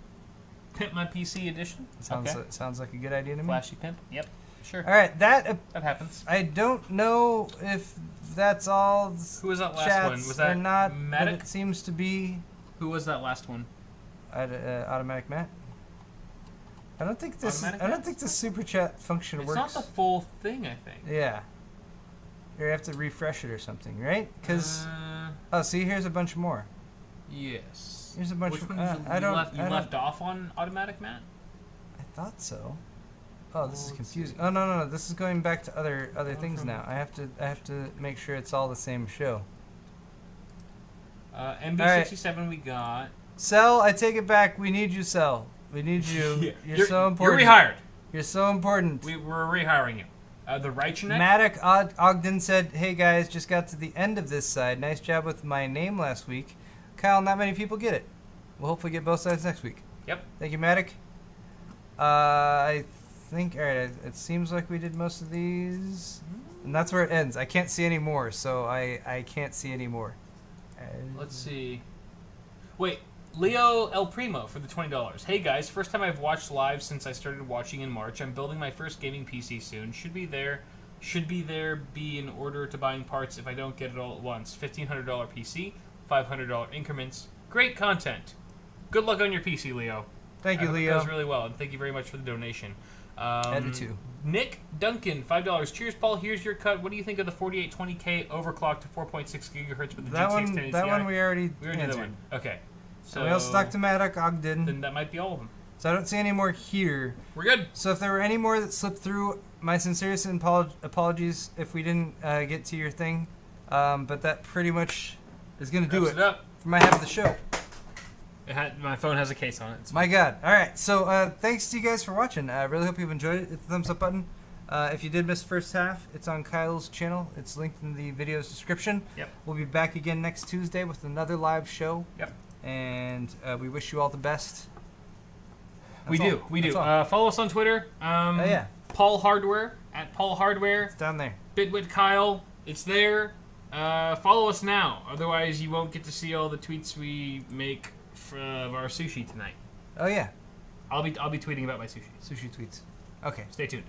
Pimp my PC edition. Sounds like a good idea to me. Flashy pimp. Yep. Sure. All right, that happens. I don't know if that's all. Who was that last chats one? Was that or not? But Matic? it seems to be Who was that last one? automatic Matt. I don't think this. Automatic I don't Matt? think the super chat function It's works. not the full thing, I think. Yeah. You have to refresh it or something, right? Because oh, see, here's a bunch more. Yes. Here's a bunch. Which of, one did I don't. you left off on automatic, Matt? I thought so. Oh, this is let's confusing. see. Oh no. This is going back to other things now. I have to make sure it's all the same show. MB67 we got. Cell, I take it back. We need you, Cell. We need you. Yeah. You're so important. You're rehired. You're so important. We're rehiring you. The Reicheneck. Maddock Ogden said, "Hey guys, just got to the end of this side. Nice job with my name last week. Kyle, not many people get it. We'll hopefully get both sides next week." Yep. Thank you, Maddock. I think, all right, it seems like we did most of these. And that's where it ends. I can't see any more, so I can't see any more. Let's see. Wait, Leo El Primo for the $20. Hey guys, first time I've watched live since I started watching in March. I'm building my first gaming PC soon. Should be there in order to buying parts if I don't get it all at once. $1,500 PC, $500 increments. Great content. Good luck on your PC, Leo. Thank you, I hope it Leo. goes really well, and thank you very much for the donation. I do too. Nick Duncan, $5. Cheers, Paul. Here's your cut. What do you think of the 4820K overclocked to 4.6 gigahertz with the That GTX one, 1080 that Ti? one we already We already did that answered. one. Okay. So We also talked to Maddock Ogden. then that might be all of them. So I don't see any more here. We're good. So if there were any more that slipped through, my sincerest apologies if we didn't get to your thing. But that pretty much is going to do Wraps it it up. for my half of the show. My phone has a case on it. It's My God. All right. So thanks to you guys for watching. I really hope you've enjoyed it. Hit the thumbs up button. If you did miss the first half, it's on Kyle's channel. It's linked in the video's description. Yep. We'll be back again next Tuesday with another live show. Yep. And we wish you all the best. We That's do. all. We do. That's all. Follow us on Twitter. Yeah. Paul Hardware at Paul Hardware. It's down there. Bitwit Kyle. It's there. Follow us now. Otherwise, you won't get to see all the tweets we make of our sushi tonight. Oh yeah. I'll be tweeting about my sushi. Sushi tweets. Okay. Stay tuned.